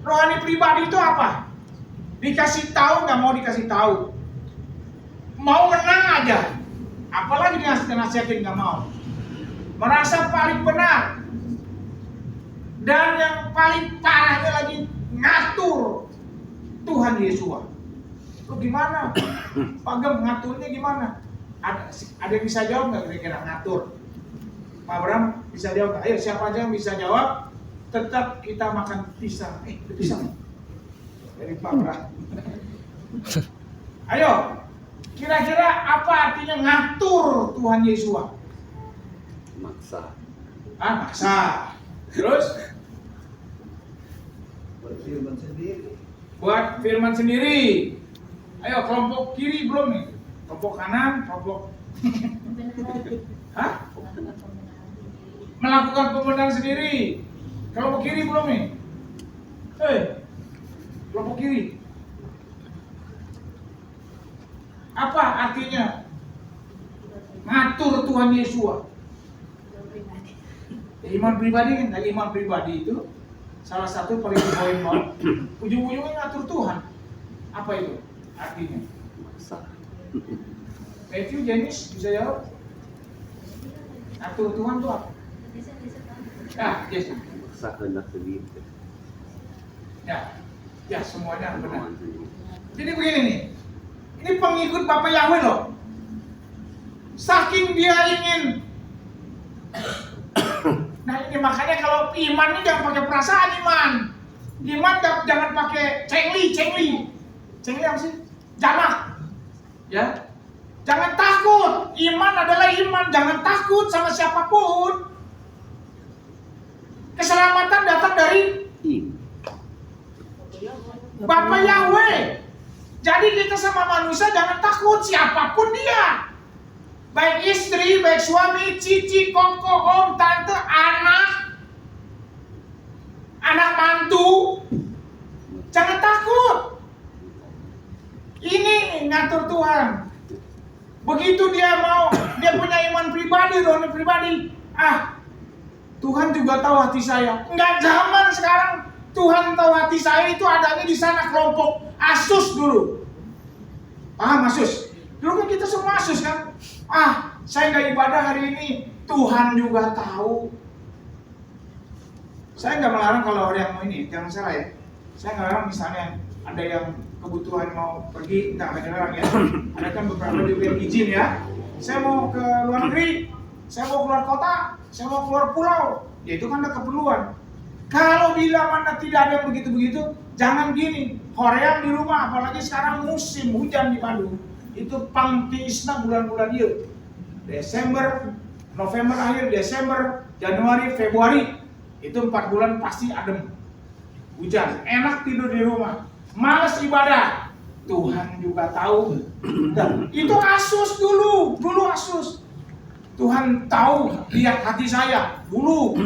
Rohani pribadi itu apa? Dikasih tahu, nggak mau dikasih tahu. Mau menang aja. Apalagi dinasihatin nggak mau. Merasa paling benar. Dan yang paling parahnya lagi ngatur Tuhan Yesus. Lu gimana? Pak Gem, ngaturnya gimana? Ada yang bisa jawab nggak kira-kira ngatur? Pak Bram bisa jawab? Ayo siapa aja yang bisa jawab? Tetap kita makan pisang. Pisang dari Pak Bram. Ayo, kira-kira apa artinya ngatur Tuhan Yesus? Maksa. Maksa. Terus? Buat firman sendiri. Ayo, kelompok kiri belum nih? Kelompok kanan, kelompok Hah? Melakukan pembenaran sendiri. Kelompok kiri belum nih? Kelompok kiri. Apa artinya ngatur Tuhan Yesus? Iman pribadi kan? Nah, iman pribadi itu salah satu paling poin banget. Ujung-ujungnya ngatur Tuhan. Apa itu artinya? Maksa. Matthew, Jenis bisa jawab? Ngatur Tuhan itu apa? Yes. Maksa kehendak sendiri. Ya semuanya benar. Jadi begini nih, ini pengikut Bapak Yahweh loh. Saking dia ingin. Nah ini makanya kalau iman ini jangan pakai perasaan iman. Iman jangan pakai cengli. Cengli apa sih? Jamak. Ya. Jangan takut. Iman adalah iman. Jangan takut sama siapapun. Keselamatan datang dari Bapak Yahweh. Jadi kita sama manusia jangan takut siapapun dia. Baik istri, baik suami, cici, koko, om, tante, anak mantu. Jangan takut. Ini ngatur Tuhan. Begitu dia punya iman pribadi, rohani pribadi. Tuhan juga tahu hati saya. Enggak zaman sekarang Tuhan tahu hati saya itu adanya di sana kelompok Asus dulu. Paham Asus? Dulu kan kita semua Asus kan? Saya nggak ibadah hari ini. Tuhan juga tahu. Saya nggak melarang kalau ada yang mau ini, jangan salah ya. Saya nggak larang misalnya ada yang kebutuhan mau pergi, nggak larang ya. Ada kan beberapa diberi izin ya. Saya mau ke luar negeri, saya mau keluar kota, saya mau keluar pulau. Ya itu kan ada keperluan. Kalau bilang Anda tidak ada yang begitu-begitu, jangan gini. Hoream di rumah, apalagi sekarang musim hujan di Bandung. Itu pangtiisna bulan-bulan itu. Desember, November akhir, Desember, Januari, Februari. Itu 4 bulan pasti adem. Hujan, enak tidur di rumah. Malas ibadah. Tuhan juga tahu. Itu Asus dulu Asus. Tuhan tahu, lihat hati saya dulu.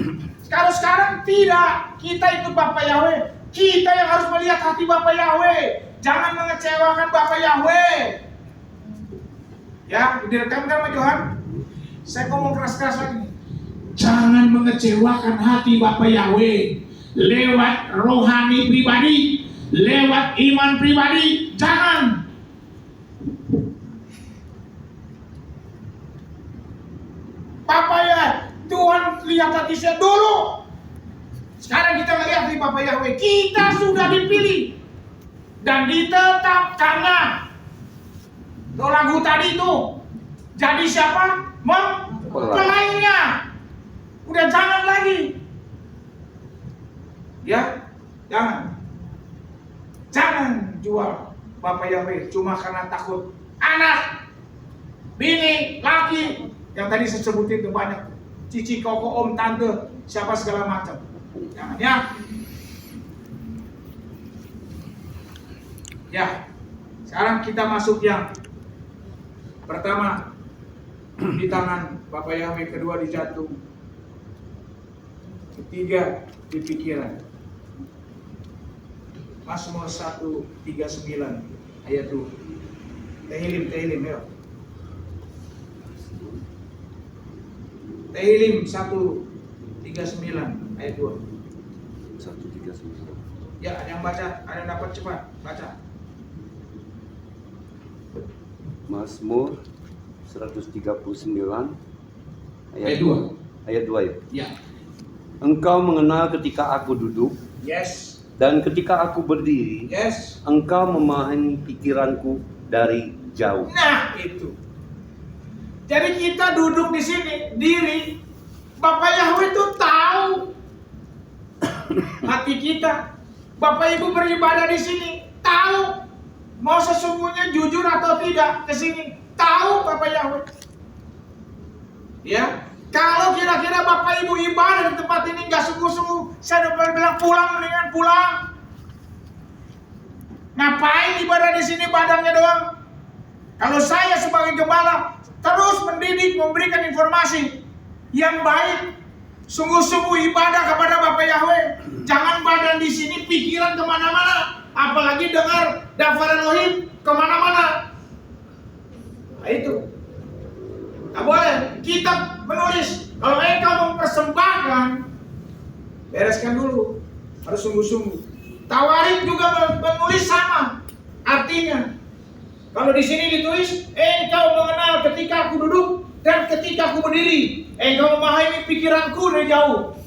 Kalau sekarang tidak, kita ikut Bapak Yahweh. Kita yang harus melihat hati Bapak Yahweh. Jangan mengecewakan Bapak Yahweh. Ya, direkam kan Pak Johan? Saya ngomong keras-keras lagi. Jangan mengecewakan hati Bapak Yahweh. Lewat rohani pribadi, lewat iman pribadi, jangan. Bapak ya, Tuhan lihat hati saya dulu. Sekarang kita melihat di Bapak Yahweh. Kita sudah dipilih dan ditetapkannya. Itu lagu tadi itu. Jadi siapa? Mempelainya. Udah jangan lagi. Ya, jangan jual Bapak Yahweh cuma karena takut anak, bini, laki yang tadi saya sebutin itu banyak, cici, koko, om, tante, siapa segala macam. Jangan ya. Ya, sekarang kita masuk yang pertama di tangan Bapak Yahweh, kedua di jantung, ketiga di pikiran. Mazmur 139 ayat 2. Tehillim ya. Tehillim 139 ayat 2. 139. Ya, ada yang baca, ada yang dapat cepat baca. Mazmur 139 Ayat 2. Ayat 2 ya. Ya. Engkau mengenal ketika aku duduk Yes. dan ketika aku berdiri. Yes. Engkau memahami pikiranku dari jauh. Nah, itu. Jadi kita duduk di sini, diri, Bapak Yahweh itu tahu hati kita. Bapak Ibu beribadah di sini, tahu mau sesungguhnya jujur atau tidak ke sini, tahu Bapak Yahweh. Ya, kalau kira-kira Bapak Ibu ibadah di tempat ini nggak sungguh-sungguh, saya udah bilang pulang, mendingan pulang. Ngapain ibadah di sini badannya doang? Kalau saya sebagai gembala terus mendidik, memberikan informasi yang baik, sungguh-sungguh ibadah kepada Bapak Yahweh. Jangan badan di sini, pikiran kemana-mana, apalagi dengar daftar Elohim kemana-mana. Nah, itu nggak boleh. Kita menulis, kalau engkau mempersembahkan, bereskan dulu, harus sungguh-sungguh. Tawarik juga menulis sama artinya. Kalau di sini ditulis, engkau mengenal ketika aku duduk dan ketika aku berdiri, engkau memahami pikiranku dari jauh.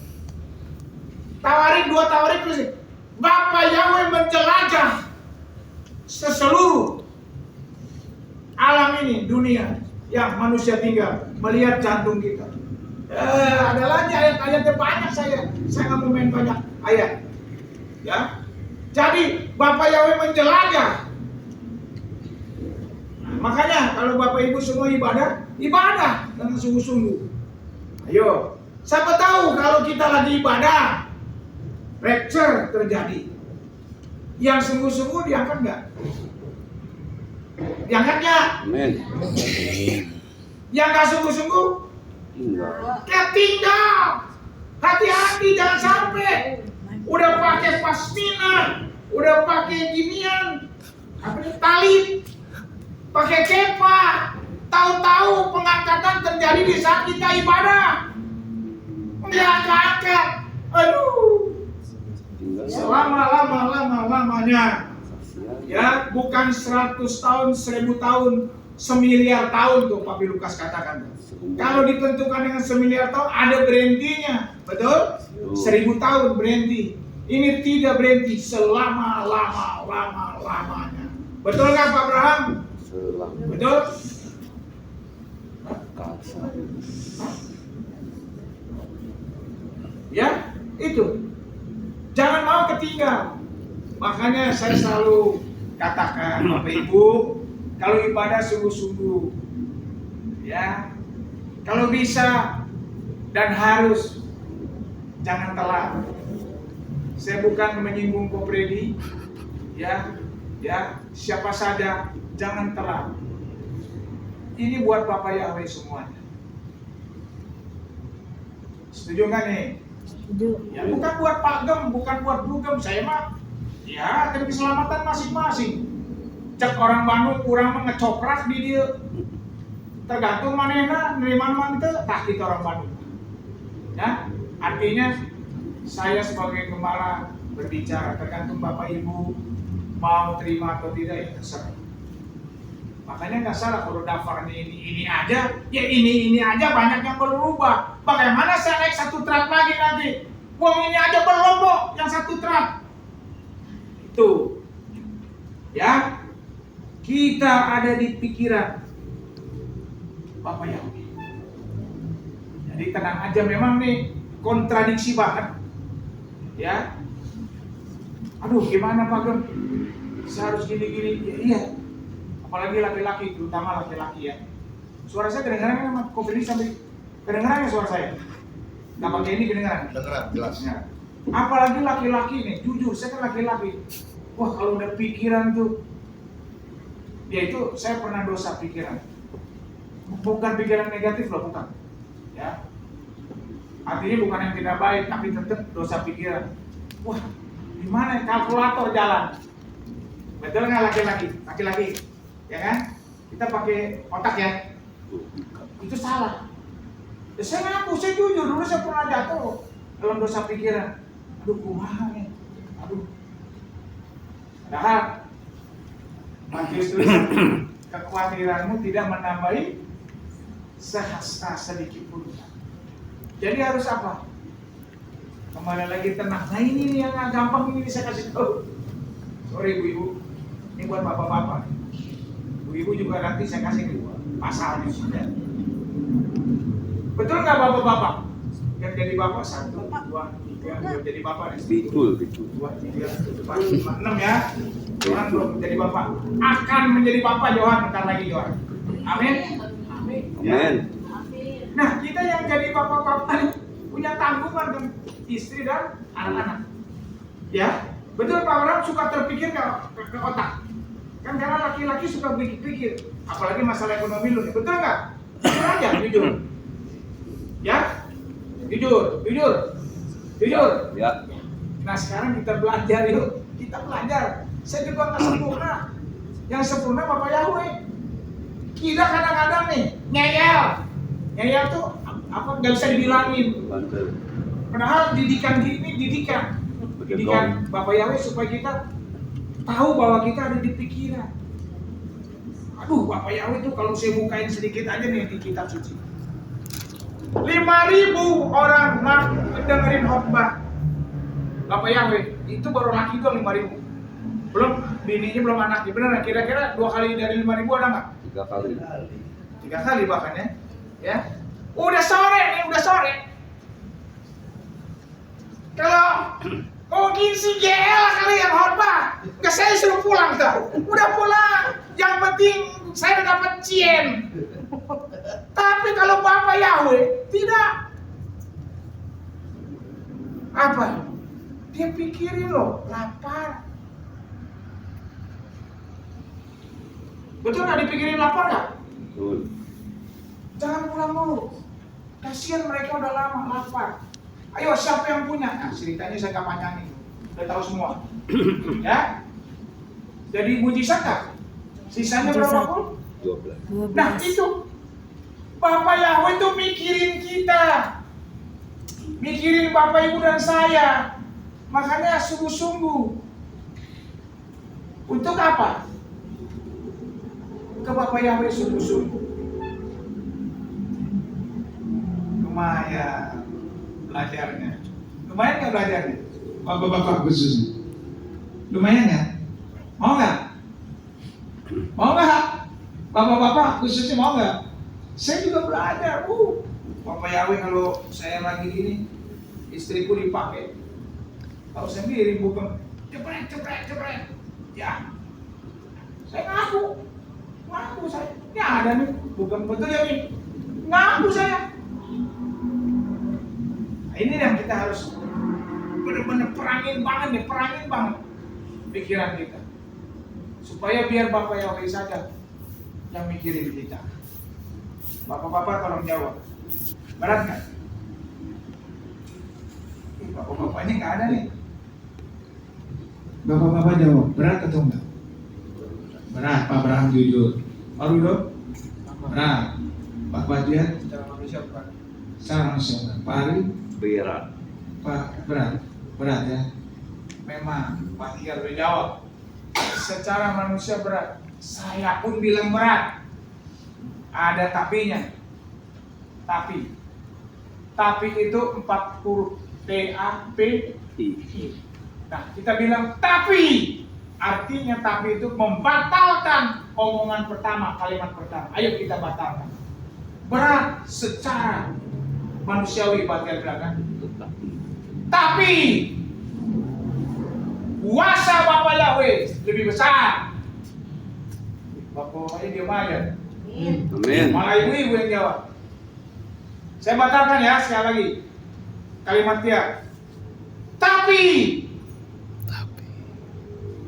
Tawarik, 2 tawarik tulis, Bapak Yahweh menjelajah seseluruh alam ini, dunia yang manusia tinggal, melihat jantung kita. Ada lagi ayat-ayatnya banyak, saya nggak mau main banyak ayat. Ya, jadi Bapak Yahweh menjelajah. Makanya kalau Bapak Ibu semua ibadah dengan sungguh-sungguh. Ayo, siapa tahu kalau kita lagi ibadah, rapture terjadi. Yang sungguh-sungguh diangkat nggak? Diangkat nggak? Amin. Yang nggak sungguh-sungguh? Enggak. Ketinggal. Hati-hati jangan sampai. Udah pakai pasmina, udah pakai ginian, tali, pakai kepa, tahu-tahu pengangkatan terjadi di saat kita ibadah. Nggak angkat. Aduh. Selama-lamanya. Ya, bukan 100 tahun, 1000 tahun, 1.000.000 tahun tuh Papi Lukas katakan. Kalau ditentukan dengan 1.000.000 tahun ada berhentinya, betul? 1000 tahun berhenti. Ini tidak berhenti selama-lamanya. Betul nggak Pak Abraham? Betul? Ya, itu. Jangan mau ketinggal. Makanya saya selalu katakan Bapak Ibu, kalau ibadah sungguh-sungguh, ya, kalau bisa dan harus, jangan telat. Saya bukan menyinggung Kopredi, ya, siapa saja, jangan telat. Ini buat Bapak Yahweh semuanya. Setuju nggak nih? Setuju. Ya, bukan buat Pak Gem, bukan buat Bu Gem, saya mah. Ya, demi keselamatan masing-masing. Cek orang Bandung kurang ngecoprak di dia. Tergantung manehna nerima mante tak kita orang Bandung. Ya, artinya saya sebagai gembala berbicara, tergantung Bapak Ibu mau terima atau tidak, ya terserah. Makanya nggak salah kalau daftarnya ini aja, ya ini aja banyak yang perlu rubah. Bagaimana saya naik 1 truk lagi nanti? Uang ini aja belum kok yang 1 truk. Itu, ya, kita ada di pikiran Bapak Yahweh. Jadi tenang aja, memang nih kontradiksi banget, ya. Aduh, gimana Pak Gem? Saya harus gini-gini, ya, iya. Apalagi laki-laki, terutama laki-laki ya. Suara saya kedengaran kan sama Kopi sampai kedengaran ya suara saya? Nggak pakai ini kedengaran? Kedengaran, jelasnya. Apalagi laki-laki nih, jujur saya kan laki-laki. Wah, kalau udah pikiran tuh, ya itu saya pernah dosa pikiran. Bukan pikiran negatif loh, bukan. Ya, artinya bukan yang tidak baik, tapi tetap dosa pikiran. Wah, gimana ya, kalkulator jalan? Betul nggak laki-laki? Laki-laki, ya kan? Kita pakai otak ya. Itu salah. Ya, saya ngaku, saya jujur dulu saya pernah jatuh dalam dosa pikiran. Aduh, kumaha ya. Aduh, Padahal Matius tulisan kekhawatiranmu tidak menambahi sehasta sedikit pun. Jadi harus apa? Kembali lagi tenang. Nah ini nih yang gampang ini saya kasih tahu. Sorry ibu-ibu, ini buat bapak-bapak. Ibu-ibu juga nanti saya kasih pasalnya. Ya. Betul nggak bapak-bapak? Yang jadi bapak 1, 2, 3, belum jadi bapak nih. Betul. 2, 3, 4, 5, 6 ya. Johan belum jadi bapak. Akan menjadi bapak Johan bentar lagi Johan. Amin. Amin. Nah kita yang jadi bapak-bapak nih punya tanggungan dengan istri dan anak-anak. Ya, betul Pak Abraham suka terpikir ke otak. Kan karena laki-laki suka pikir, apalagi masalah ekonomi lu nih. Betul nggak? Jujur aja, jujur. Ya, jujur. Ya. Nah sekarang kita belajar yuk, kita belajar. Saya juga nggak sempurna. Yang sempurna Bapak Yahweh. Kita kadang-kadang nih ngeyel tuh apa nggak bisa dibilangin. Padahal didikan Bapak Yahweh supaya kita tahu bahwa kita ada di pikiran. Aduh, Bapak Yahweh itu kalau saya bukain sedikit aja nih di kitab suci. 5.000 orang dengerin khotbah Bapak Yahweh, itu baru laki doang 5.000. Belum bininya, belum anaknya. Benar kira-kira 2 kali dari 5.000 ada nggak? 3 kali. 3 kali bahkan ya. Ya. Udah sore. Kalau mungkin si GL kali yang khotbah, nggak saya suruh pulang tuh. Udah pulang. Yang penting saya dapat cien. Tapi kalau Bapak Yahweh tidak. Apa? Dia pikirin loh, lapar. Betul nggak dipikirin lapar nggak? Betul. Jangan pulang dulu. Kasihan mereka udah lama lapar. Ayo siapa yang punya? Nah ceritanya saya nggak panjangin. Udah tahu semua. Ya. Jadi mujizat nggak? Sisanya berapa pun? 12. Nah itu Bapak Yahweh itu mikirin kita, mikirin Bapak Ibu dan saya. Makanya sungguh-sungguh. Untuk apa? Ke Bapak Yahweh sungguh-sungguh. Lumayan belajarnya. Lumayan nggak belajarnya? Bapak-bapak khusus. Lumayan ya? Mau nggak? Mau nggak? Bapak-bapak khususnya mau nggak? Saya juga belajar. Bapak Yahweh kalau saya lagi gini, istriku dipakai. Kalau sendiri bukan cepret. Ya, saya ngaku saya. Ini ada nih, bukan betul ya nih. Ngaku saya. Nah, ini yang kita harus benar-benar perangin banget pikiran kita. Supaya biar Bapak Yahweh saja yang mikirin kita. Bapak-bapak tolong jawab. Berat kan? Bapak-bapaknya nggak ada nih. Bapak-bapak jawab, berat atau enggak? Berat, Pak Abraham jujur. Pak Rudo? Berat. Pak Badian? Secara manusia berat. Secara manusia berat. Pak Ari? Berat. Pak berat ya. Memang Pak Tiar udah jawab. Secara manusia berat. Saya pun bilang berat. Ada tapinya. Tapi itu 40 TAPI. Nah, kita bilang tapi. Artinya tapi itu membatalkan omongan pertama, kalimat pertama. Ayo kita batalkan. Berat secara manusiawi Bapak bilang kan. Tapi kuasa Bapak Yahweh lebih besar. Bapak-bapaknya diam aja. Amin. Malah ibu-ibu yang jawab. Saya batalkan ya sekali lagi kalimat dia. Tapi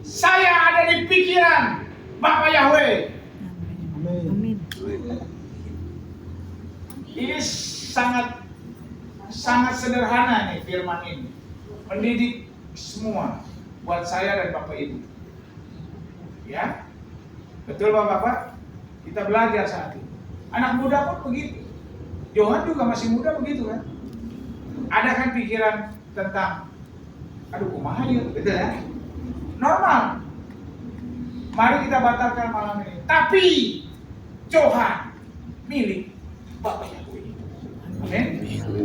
saya ada di pikiran Bapak Yahweh. Amin. Ini sangat sederhana nih firman ini. Mendidik semua buat saya dan Bapak Ibu. Ya. Betul Bapak-bapak? Kita belajar saat ini. Anak muda pun begitu. Johan juga masih muda begitu kan? Ada kan pikiran tentang aduh kumaha ya, betul ya? Normal. Mari kita batalkan malam ini. Tapi Johan milik Bapak Yahweh. Amin.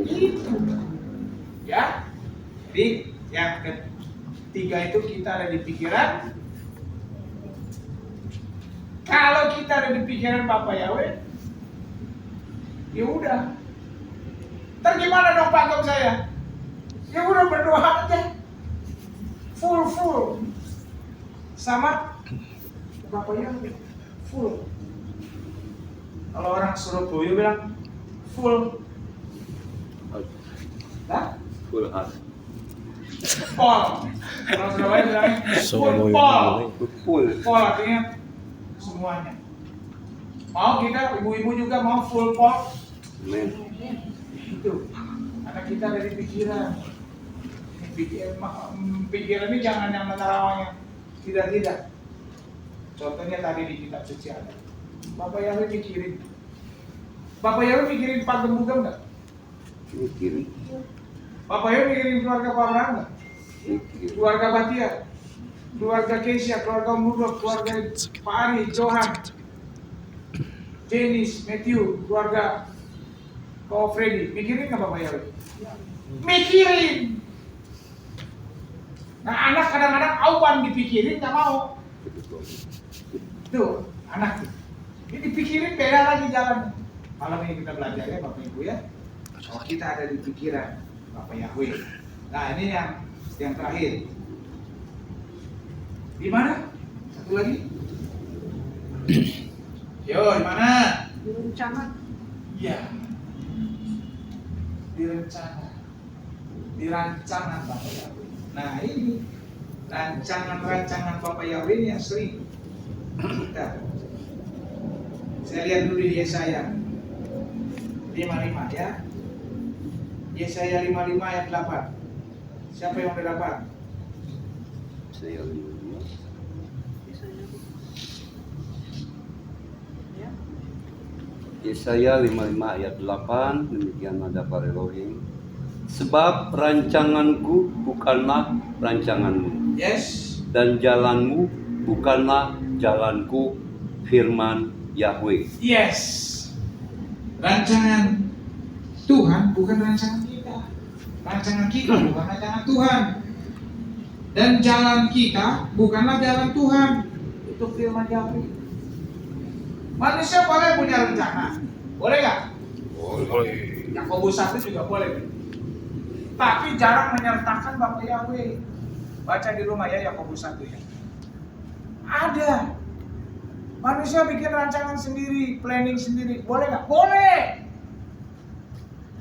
Itu. Ya. Jadi yang ketiga itu kita ada di pikiran. Kalau kita ada di pikiran Bapak Yahweh, ya udah. Ntar gimana dong Pak Gom saya? Ya udah berdoa aja. Full. Sama Bapak Yahweh. Full. Kalau orang Surabaya bilang full. Hah? Full heart. Pol. Kalau Surabaya bilangnya full pol. Full. Pol artinya semuanya. Mau kita, ibu-ibu juga mau full pol? Amin. Itu. Karena kita dari pikiran. Pikiran ini jangan yang menerawangnya. Tidak. Contohnya tadi di kitab suci ada. Bapak Yahweh mikirin. Bapak Yahweh mikirin Pak Gembugem nggak? Mikirin. Bapak Yahweh mikirin keluarga Pak Abraham nggak? Mikirin. Keluarga Batia, keluarga Keisha, keluarga Mudok, keluarga Pak Ari, Johan, Jenis, Matthew, keluarga Ko Freddy. Mikirin nggak Bapak Yahweh? Mikirin. Nah anak kadang-kadang awan dipikirin nggak mau. Tuh anak. Ini dipikirin beda lagi jalan. Malam ini kita belajar ya Bapak Ibu ya. Kalau kita ada di pikiran Bapak Yahweh. Nah ini yang terakhir. Di mana? Satu lagi. Yo, di mana? Direncana. Iya. Direncana. Dirancangan Bapak Yahweh. Nah ini rancangan Bapak Yahweh ini yang sering kita. Saya lihat dulu di Yesaya 55 ya. Yesaya 55 ayat 8. Siapa yang udah dapat? Saya dulu. Yesaya 55 ayat 8, demikian ada para Elohim. Sebab rancanganku bukanlah rancanganmu, Yes. dan jalanmu bukanlah jalanku, firman Yahweh. Yes. Rancangan Tuhan bukan rancangan kita. Rancangan kita bukan rancangan Tuhan. Dan jalan kita bukanlah jalan Tuhan. Itu firman Yahweh. Manusia boleh punya rencana. Boleh nggak? Boleh. Yakobus 1 juga boleh. Tapi jarang menyertakan Bapak Yahweh. Baca di rumah ya Yakobus 1 ya. Ada. Manusia bikin rancangan sendiri, planning sendiri. Boleh nggak? Boleh.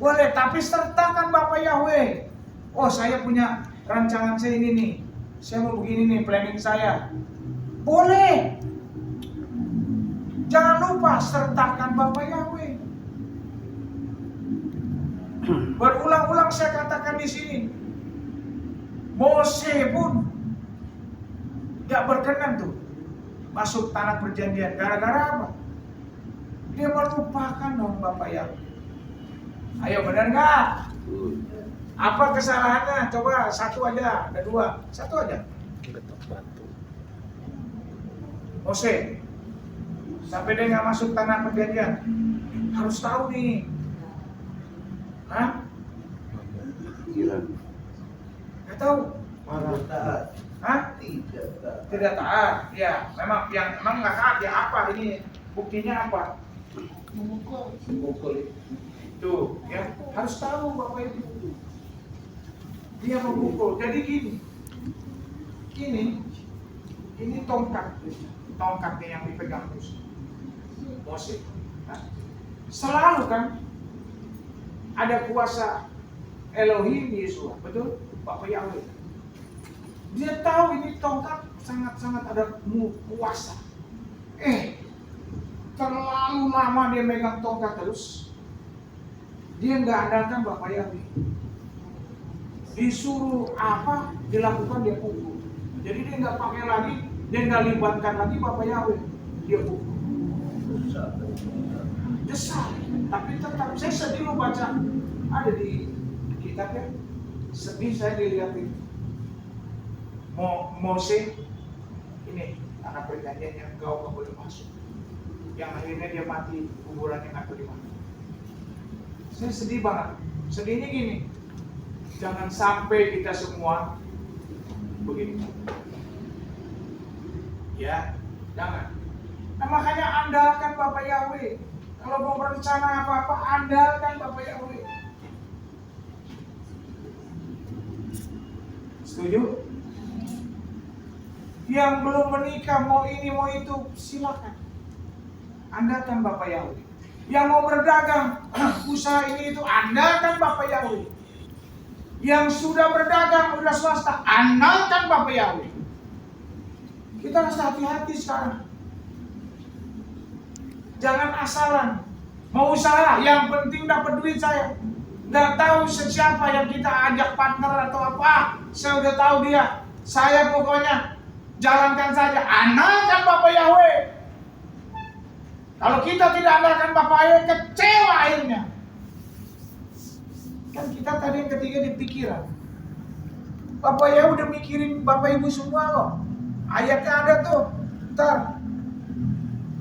Boleh, tapi sertakan Bapak Yahweh. Oh, saya punya rancangan saya ini nih. Saya mau begini nih planning saya. Boleh. Jangan lupa sertakan Bapak Yahweh. Berulang-ulang saya katakan di sini. Mose pun gak berkenan tuh masuk tanah perjanjian. Gara-gara apa? Dia melupakan dong Bapak Yahweh. Ayo benar nggak? Apa kesalahannya? Coba satu aja, ada dua. Satu aja. Mose, sampai dia nggak masuk tanah perjanjian, harus tahu nih. Hah? Pikiran. Nggak tahu? Tidak taat. Hah? Tidak taat. Tidak taat. Ya, memang nggak taat ya apa ini? Buktinya apa? Memukul. Tuh, ya harus tahu Bapak Ibu. Dia memukul. Jadi ini tongkatnya yang dipegang terus. Mose. Nah, selalu kan ada kuasa Elohim Yesua, betul? Bapak Yahweh. Dia tahu ini tongkat sangat-sangat ada kuasa. Terlalu lama dia megang tongkat terus. Dia nggak andalkan Bapak Yahweh. Disuruh apa dilakukan dia pukul. Jadi dia nggak pakai lagi, dia nggak libatkan lagi Bapak Yahweh. Dia pukul. Desar. Tapi tetap saya sedih lo baca ada di kitabnya. Sedih saya dilihatin. Mose ini karena perjanjiannya engkau nggak boleh masuk. Yang akhirnya dia mati, kuburannya nggak tahu di mana. Saya sedih banget. Sedihnya gini, jangan sampai kita semua begini. Ya, jangan. Nah, makanya andalkan Bapak Yahweh. Kalau mau berencana apa-apa, andalkan Bapak Yahweh. Setuju? Yang belum menikah, mau ini, mau itu, silakan. Andalkan Bapak Yahweh. Yang mau berdagang, usaha ini itu, andalkan Bapak Yahweh. Yang sudah berdagang, udah swasta, andalkan Bapak Yahweh. Kita harus hati-hati sekarang. Jangan asalan. Mau usaha, yang penting dapat duit saya. Nggak tahu siapa yang kita ajak partner atau apa. Saya udah tahu dia. Saya pokoknya jalankan saja. Andalkan Bapak Yahweh. Kalau kita tidak andalkan Bapak Yahweh, kecewa akhirnya. Kan kita tadi yang ketiga di pikiran. Bapak Yahweh udah mikirin Bapak Ibu semua loh. Ayatnya ada tuh. Ntar.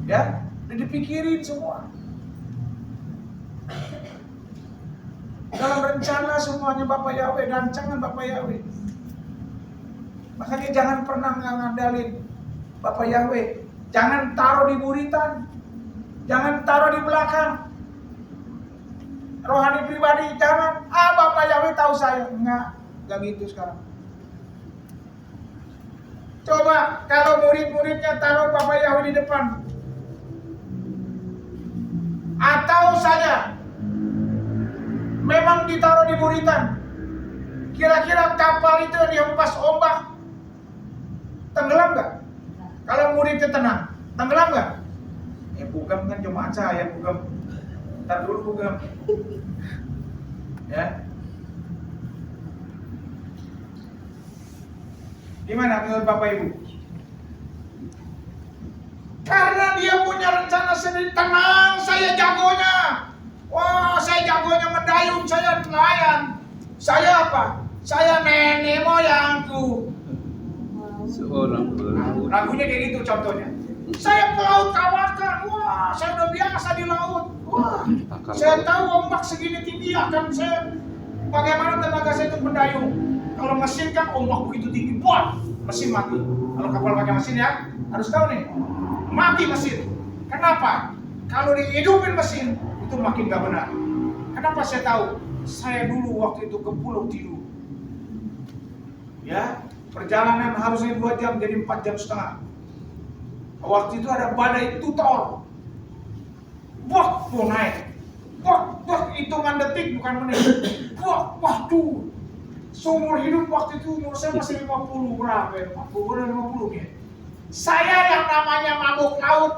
Ya, udah dipikirin semua. Dalam rencana semuanya Bapak Yahweh, rancangan Bapak Yahweh. Makanya jangan pernah ngandalin Bapak Yahweh. Jangan taruh di buritan. Jangan taruh di belakang. Rohani pribadi, jangan. Bapak Yahweh tahu saya. Enggak gitu sekarang. Coba kalau murid-muridnya taruh Bapak Yahweh di depan. Atau saja memang ditaruh di buritan. Kira-kira kapal itu dihempas ombak, tenggelam gak? Kalau muridnya tenang, tenggelam gak? Ya bukan kan cuma saya, bukan. Ntar dulu bukan. Ya. Gimana menurut Bapak Ibu? Karena dia punya rencana sendiri, tenang, saya jagonya. Wah, saya jagonya mendayung, saya nelayan. Saya apa? Saya nenek moyangku. Seorang pelaut. Lagunya kayak gitu contohnya. Saya pelaut kawakan. Wah, saya udah biasa di laut. Wah, saya tahu ombak segini tinggi akan saya. Bagaimana tenaga saya itu mendayung? Kalau mesin kan ombak begitu tinggi, buat mesin mati. Kalau kapal pakai mesin ya, harus tahu nih, mati mesin. Kenapa? Kalau dihidupin mesin itu makin gak benar. Kenapa saya tahu? Saya dulu waktu itu ke Pulau Tidung. Ya, perjalanan harusnya 2 jam jadi 4 jam setengah. Waktu itu ada badai tutor. Wah, mau naik. Wah, hitungan detik bukan menit. Waduh. Seumur hidup waktu itu umur saya masih 50 berapa ya? 50 ya. Saya yang namanya mabuk laut,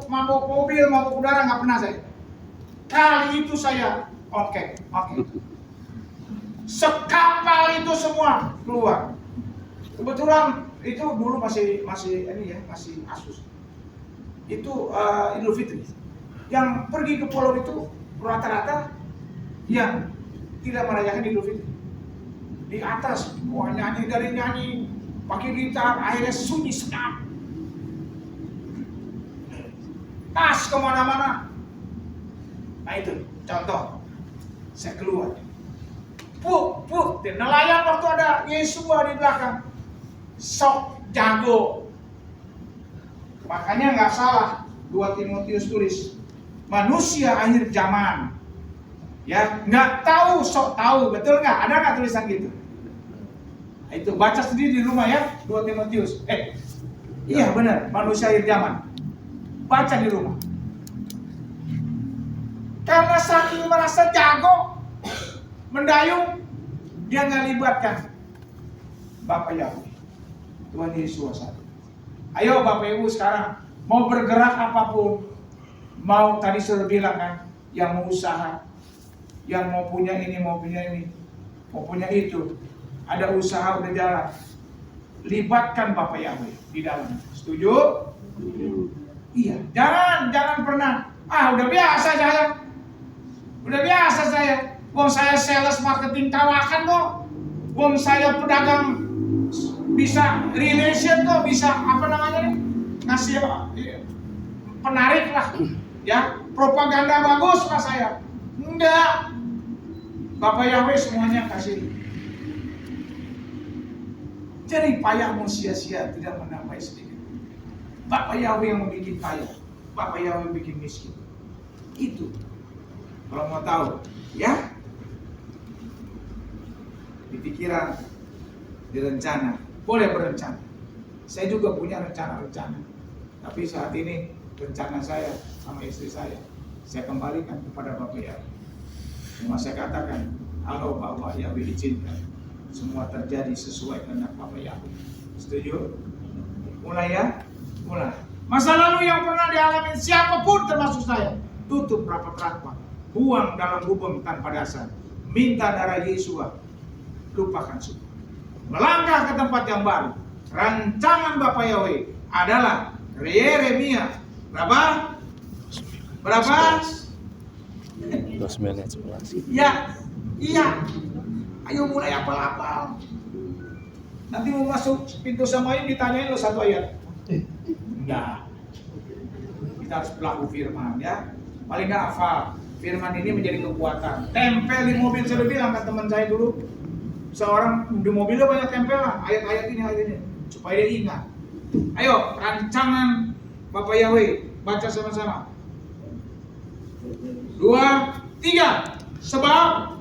mabuk mobil, mabuk udara nggak pernah saya. Kali itu saya oke. Sekapal itu semua keluar. Kebetulan itu dulu masih ini ya, masih Asus. Itu Idul Fitri. Yang pergi ke pulau itu rata-rata yang tidak merayakan Idul Fitri. Di atas, wah nyanyi dari nyanyi, pakai gitar, akhirnya sunyi sedap. Tas kemana-mana. Nah itu contoh. Saya keluar. Nelayan waktu ada Yesua di belakang. Sok jago. Makanya nggak salah 2 Timotius tulis. Manusia akhir zaman. Ya, nggak tahu sok tahu, betul nggak? Ada nggak tulisan gitu? Nah, itu baca sendiri di rumah ya, 2 Timotius. Iya benar, manusia akhir zaman. Baca di rumah. Karena saking merasa jago mendayung, dia nggak libatkan Bapak Yahweh, Tuhan Yesus satu. Ayo Bapak Ibu sekarang mau bergerak apapun, mau tadi sudah bilang kan, yang mau usaha, yang mau punya ini, mau punya itu, ada usaha udah jalan, libatkan Bapak Yahweh di dalam. Setuju? Iya. Jangan pernah. Udah biasa saya. Wong saya sales marketing kawakan kok. Wong saya pedagang bisa relation kok, bisa apa namanya? ngasih penarik lah, ya propaganda bagus lah saya. Enggak, Bapak Yahweh semuanya kasih. Jadi payahmu sia-sia tidak menambah sedikit. Bapak Yahweh yang membuat kaya, Bapak Yahweh yang bikin miskin. Itu kalau mau tahu, ya di pikiran, di rencana, boleh berencana. Saya juga punya rencana-rencana, tapi saat ini rencana saya sama istri saya kembalikan kepada Bapak Yahweh. Cuma saya katakan, kalau Bapak Yahweh izinkan, semua terjadi sesuai kehendak Bapak Yahweh. Setuju? Mulai ya, mulai. Masa lalu yang pernah dialami siapapun termasuk saya, tutup rapat-rapat, buang dalam lubang tanpa dasar, minta darah Yesus, lupakan semua. Melangkah ke tempat yang baru. Rancangan Bapak Yahweh adalah Yeremia berapa? 9:11. Ya, iya. Ayo mulai apal-apal. Nanti mau masuk pintu Samaim ditanyain lo satu ayat. Enggak. Kita harus pelaku firman ya. Paling enggak hafal. Firman ini menjadi kekuatan. Tempel di mobil, saya udah bilang kan teman saya dulu. Seorang di mobilnya banyak tempel lah, ayat ini, supaya dia ingat. Ayo, rancangan Bapak Yahweh, baca sama-sama. 2, 3. Sebab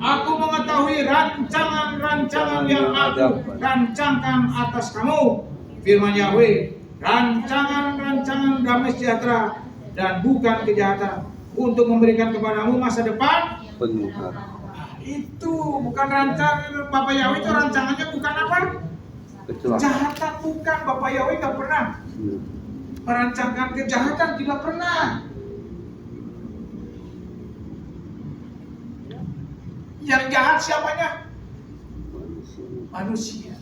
aku mengetahui rancangan-rancangan yang aku rancangkan atas kamu, firman Yahweh, rancangan-rancangan damai sejahtera dan bukan kejahatan, untuk memberikan kepadamu masa depan penuh harapan. Itu bukan rancangan Bapak Yahweh, itu rancangannya bukan apa? Kejahatan, bukan. Bapak Yahweh gak pernah merancangkan kejahatan, tidak pernah. Yang jahat siapanya? Manusia.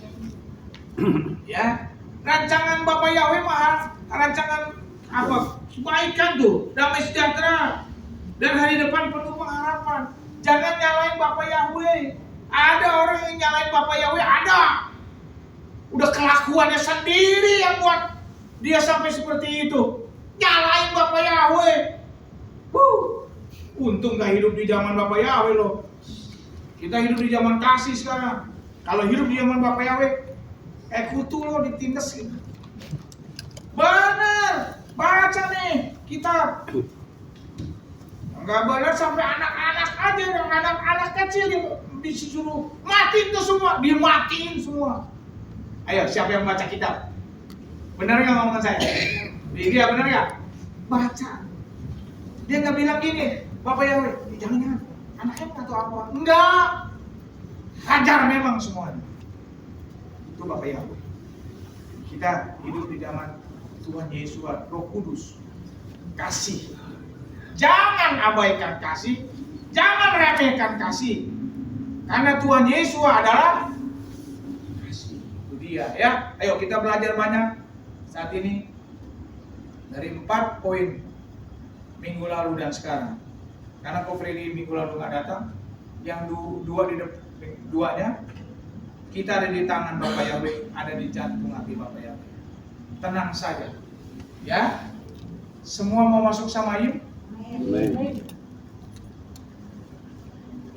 Ya, rancangan Bapak Yahweh mah rancangan apa? Kebaikan tuh, damai sejahtera dan hari depan penuh pengharapan. Jangan nyalain Bapak Yahweh. Ada orang yang nyalain Bapak Yahweh, ada. Udah kelakuannya sendiri yang buat dia sampai seperti itu. Nyalain Bapak Yahweh. Untung gak hidup di zaman Bapak Yahweh loh. Kita hidup di zaman kasih sekarang. Kalau hidup di zaman Bapak Yahweh, kutu lo ditindas gitu. Bener, baca nih kitab. Enggak benar sampai anak-anak aja, anak-anak kecil disuruh matiin tuh semua, dimatiin semua. Ayo, siapa yang baca kitab? Benar nggak ngomongan saya? Dia benar nggak? Baca. Dia nggak bilang gini, Bapak Yahweh, jangan, anaknya nggak tahu apa. Enggak. Hajar memang semuanya. Itu Bapak Yahweh. Kita hidup di zaman Tuhan Yesus, Roh Kudus, kasih. Jangan abaikan kasih, jangan remehkan kasih. Karena Tuhan Yesus adalah kasih. Itu dia ya. Ayo kita belajar banyak saat ini dari 4 poin minggu lalu dan sekarang. Karena Ko Freddy minggu lalu nggak datang, yang duanya kita ada di tangan Bapak Yahweh, ada di jantung hati Bapak Yahweh. Tenang saja, ya. Semua mau masuk Samaim. Amin.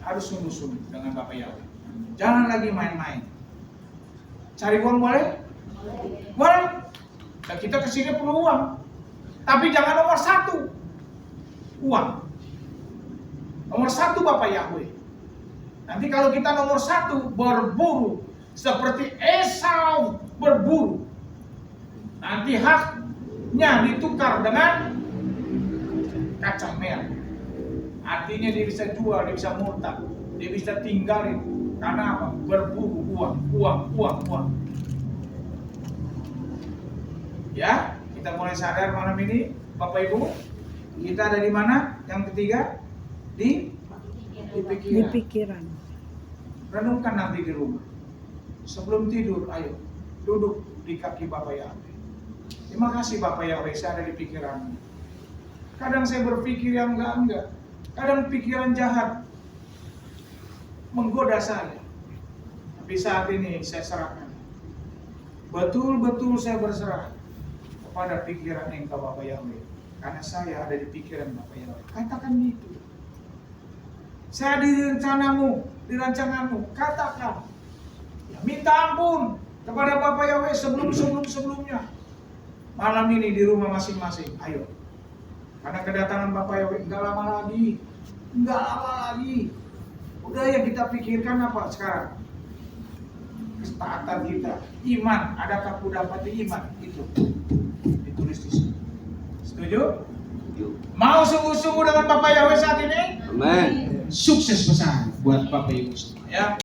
Harus sungguh-sungguh dengan Bapak Yahweh. Jangan lagi main-main. Cari uang boleh? Boleh. Dan kita kesini perlu uang. Tapi jangan nomor 1 uang. Nomor 1 Bapak Yahweh. Nanti kalau kita nomor 1 berburu seperti Esau berburu, nanti haknya ditukar dengan kacang merah. Artinya dia bisa jual, dia bisa murtad, dia bisa tinggalin. Karena apa? Berburu uang. Ya, kita mulai sadar malam ini, Bapak Ibu, kita ada di mana? Yang ketiga, di pikiran. Renungkan nanti di rumah. Sebelum tidur, ayo duduk di kaki Bapak Yahweh. Terima kasih Bapak Yahweh, saya ada di pikiranmu. Kadang saya berpikir yang enggak. Kadang pikiran jahat menggoda saya. Tapi saat ini saya serahkan. Betul-betul saya berserah. kepada pikiran engkau Bapa Yahweh, karena saya ada di pikiran Bapa Yahweh. Katakan gitu. Saya di rencanamu, di rancanganmu. Katakan. Ya, minta ampun kepada Bapa Yahweh sebelumnya. Malam ini di rumah masing-masing. Ayo. Karena kedatangan Bapa Yahweh enggak lama lagi. Enggak lama lagi. Udah yang kita pikirkan apa sekarang? Ketaatan kita, iman. Adakah ku dapat iman? Itu ditulis di sini. Setuju? Setuju. Mau sungguh-sungguh dengan Bapak Yahweh saat ini? Amin. Sukses besar buat Bapak Ibu semua ya.